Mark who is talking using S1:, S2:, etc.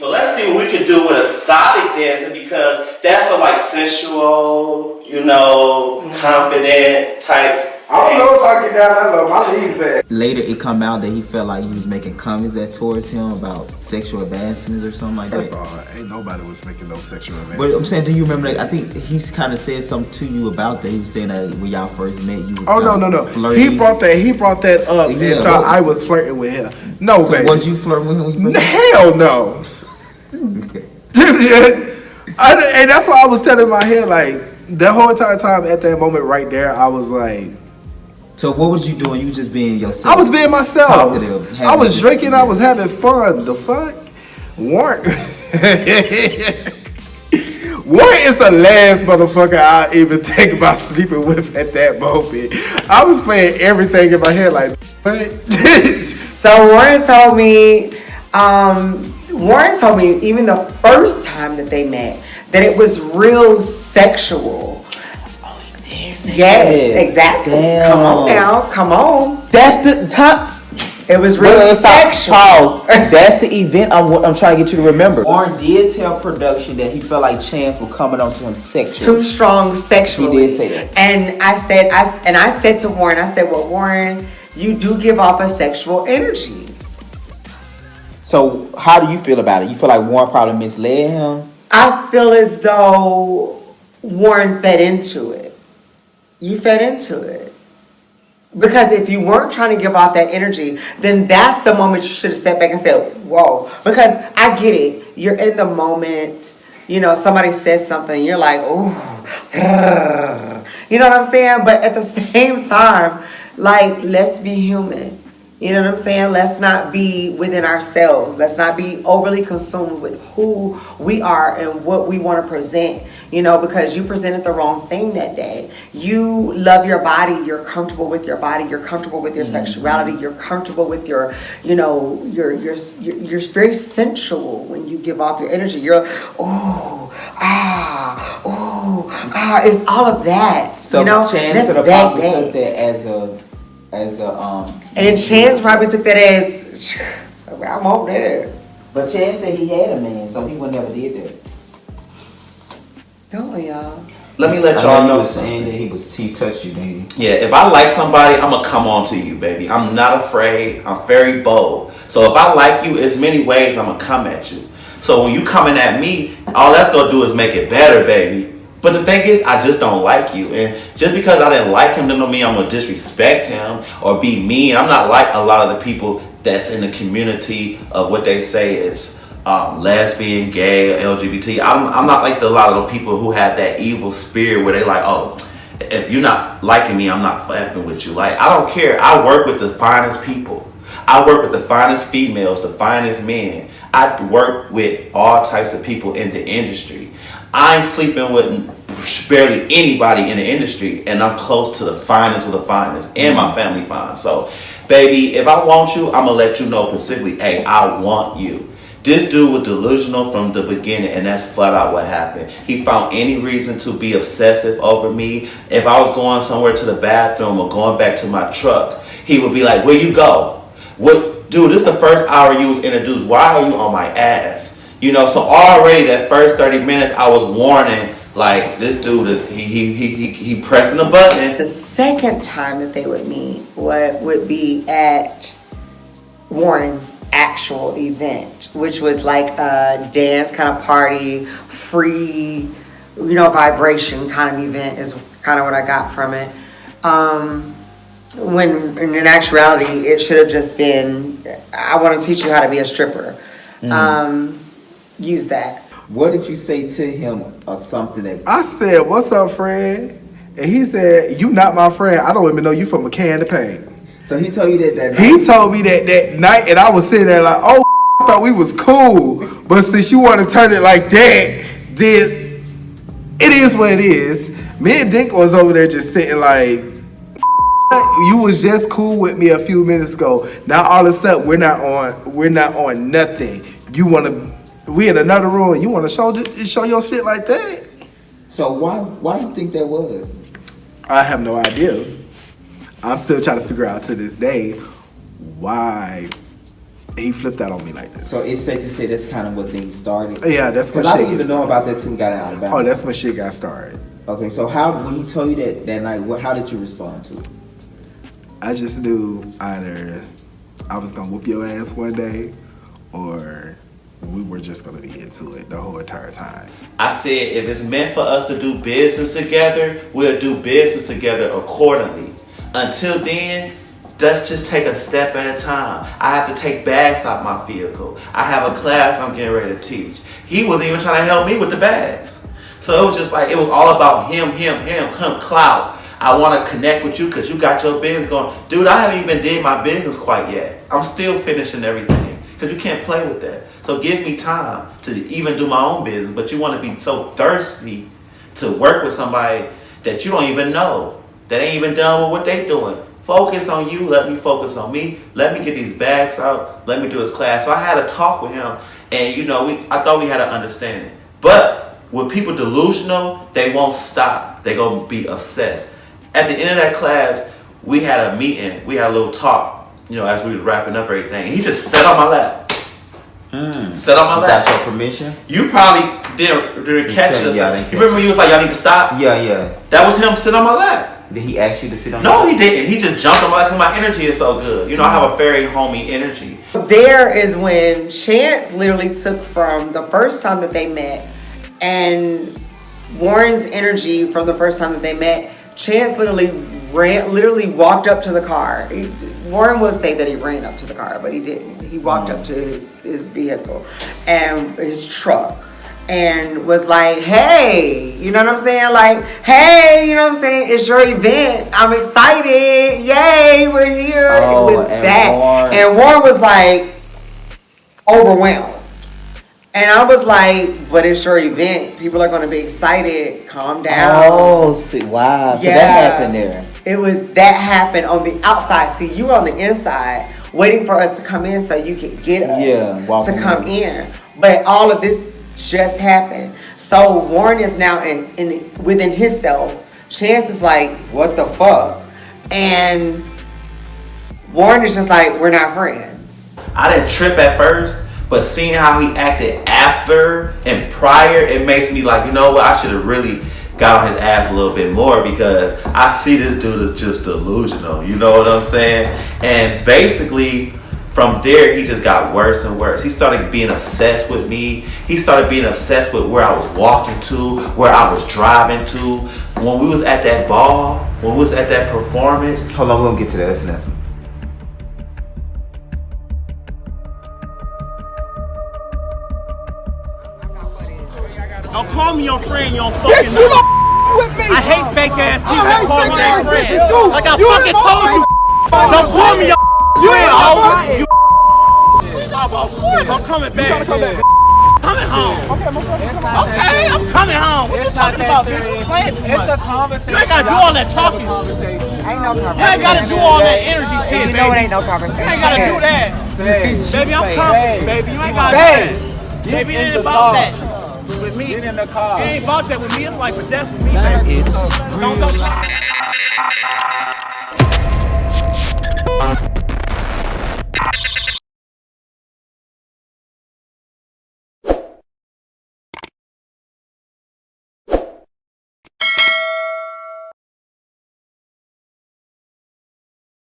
S1: So let's see what we can do with exotic dancing, because that's a like sensual, confident type.
S2: I don't know if I get down that low. My knees bad.
S3: Later, it come out that he felt like he was making comments towards him about sexual advancements or something like that.
S2: First of all, ain't nobody was making no sexual advancements.
S3: But I'm saying, do you remember that? I think he's kind of said something to you about that. He was saying that when y'all first met, you was
S2: no.
S3: flirting.
S2: He brought that up and thought I was flirting with him. No, so baby.
S3: Was you flirting with him when you first met?
S2: Hell no. And that's why I was telling my head, like, the whole entire time at that moment right there, I was like...
S3: So what was you doing? You just being yourself?
S2: I was being myself.
S3: Talkative,
S2: I was drinking. I was having fun. The fuck? Warren. Warren is the last motherfucker I even think about sleeping with at that moment. I was playing everything in my head like, what?
S4: So Warren told me even the first time that they met that it was real sexual. Yes, exactly.
S3: Damn.
S4: Come on now, come on.
S3: That's the top.
S4: It was real sexual.
S3: Pause. That's the event I'm trying to get you to remember. Warren did tell production that he felt like Chance was coming on to him sexually.
S4: Too strong sexually.
S3: He did say that.
S4: And I said to Warren, well, Warren, you do give off a sexual energy.
S3: So how do you feel about it? You feel like Warren probably misled him?
S4: I feel as though Warren fed into it. You fed into it. Because if you weren't trying to give off that energy, then that's the moment you should have stepped back and said, whoa. Because I get it. You're in the moment. Somebody says something, you're like, ooh. You know what I'm saying? But at the same time, like, let's be human. You know what I'm saying? Let's not be within ourselves. Let's not be overly consumed with who we are and what we want to present. Because you presented the wrong thing that day. You love your body. You're comfortable with your body. You're comfortable with your sexuality. You're comfortable with your, you're very sensual when you give off your energy. You're, it's all of that.
S3: So Chance could have probably took that as a
S4: and Chance probably took that as, I'm over there.
S3: But Chance said he had a man, so he would never did that.
S4: Don't y'all?
S1: Let me let y'all know
S3: saying that he touched you, baby.
S1: Yeah, if I like somebody, I'm gonna come on to you, baby. I'm not afraid. I'm very bold. So if I like you, there's many ways I'm gonna come at you. So when you coming at me, all that's gonna do is make it better, baby. But the thing is, I just don't like you. And just because I didn't like him doesn't mean I'm gonna disrespect him or be mean. I'm not like a lot of the people that's in the community of what they say is lesbian, gay, LGBT. I'm not like a lot of the people who have that evil spirit where they like, oh, if you're not liking me, I'm not effing with you. Like, I don't care. I work with the finest people. I work with the finest females, the finest men. I work with all types of people in the industry. I ain't sleeping with barely anybody in the industry, and I'm close to the finest of the finest, and my family fine. So, baby, if I want you, I'm gonna let you know specifically, hey, I want you. This dude was delusional from the beginning, and that's flat out what happened. He found any reason to be obsessive over me. If I was going somewhere to the bathroom or going back to my truck, he would be like, where you go? What, dude, this is the first hour you was introduced. Why are you on my ass? So already that first 30 minutes, I was warning, like, this dude is, he pressing the button.
S4: The second time that they would meet would be at Warren's actual event, which was like a dance kind of party, free, vibration kind of event is kind of what I got from it. When in actuality, it should have just been, I want to teach you how to be a stripper. Use that.
S3: What did you say to him or something that...
S2: I said, what's up, friend? And he said, you not my friend. I don't even know you from a can of paint.
S3: So he told you that night?
S2: He told me that night, and I was sitting there like, oh, I thought we was cool. But since you want to turn it like that, then it is what it is. Me and Dink was over there just sitting like, you was just cool with me a few minutes ago. Now all of a sudden we're not on nothing. We in another room and you want to show your shit like that?
S3: So why do you think that was?
S2: I have no idea. I'm still trying to figure out to this day why He flipped out on me like this.
S3: So it's safe to say that's kind of what things started.
S2: Yeah, that's what.
S3: Because I didn't even know about that till we got out of Alabama.
S2: Oh, that's when shit got started.
S3: Okay, so when he told you that night, how did you respond to it?
S2: I just knew either I was gonna whoop your ass one day, or we were just gonna be into it the whole entire time.
S1: I said, if it's meant for us to do business together, we'll do business together accordingly. Until then, let's just take a step at a time. I have to take bags out my vehicle. I have a class I'm getting ready to teach. He wasn't even trying to help me with the bags. So it was just like, it was all about him, clout. I want to connect with you because you got your business going. Dude, I haven't even did my business quite yet. I'm still finishing everything because you can't play with that. So give me time to even do my own business. But you want to be so thirsty to work with somebody that you don't even know, that ain't even done with what they doing. Focus on you, let me focus on me. Let me get these bags out, let me do this class. So I had a talk with him, and I thought we had an understanding. But with people delusional, they won't stop. They gonna be obsessed. At the end of that class, we had a meeting, we had a little talk, as we were wrapping up everything. He just sat on my lap. Sat on my lap.
S3: Without your permission?
S1: You probably didn't catch it. You remember when he was like, y'all need to stop?
S3: Yeah.
S1: That was him sitting on my lap.
S3: Did he ask you to sit on?
S1: No, he didn't. He just jumped on my lap because my energy is so good. I have a very homey energy.
S4: There is when Chance literally took from the first time that they met and Warren's energy from the first time that they met. Chance literally walked up to the car. Warren will say that he ran up to the car, but he didn't. He walked up to his vehicle and his truck and was like, hey, you know what I'm saying? Like, hey, you know what I'm saying? It's your event. I'm excited. Yay, we're here.
S3: Oh,
S4: it was that. And Warren was like overwhelmed. And I was like, but it's your event. People are going to be excited. Calm down.
S3: Oh, see, wow. So that happened there.
S4: It was that happened on the outside. See, you were on the inside waiting for us to come in so you could get us to come in. But all of this just happened. So Warren is now within himself. Chance is like, what the fuck? And Warren is just like, we're not friends.
S1: I didn't trip at first. But seeing how he acted after and prior, it makes me like, you know what, I should have really got on his ass a little bit more because I see this dude as just delusional. You know what I'm saying? And basically, from there, he just got worse and worse. He started being obsessed with me. He started being obsessed with where I was walking to, where I was driving to. When we was at that ball, when we was at that performance.
S3: Hold on, we're going to get to that. That's the next one.
S5: Don't call me your friend, you don't fucking know. I hate fake ass people that call me their friend. Like I fucking told you, don't call me your. You ain't over. What you talking about? Of course, I'm coming back. Coming home. Okay, I'm coming home. What you talking about, bitch? You playing too much. It's a conversation. You ain't gotta do all that talking.
S4: Ain't no conversation.
S5: You ain't gotta do all that energy shit, baby.
S4: You know it ain't no conversation.
S5: You ain't gotta do that. Baby, I'm coming, baby. You ain't gotta do that. Baby, it ain't about that. With me, get in the car. It ain't about that with me. It's life or death with me, baby. Don't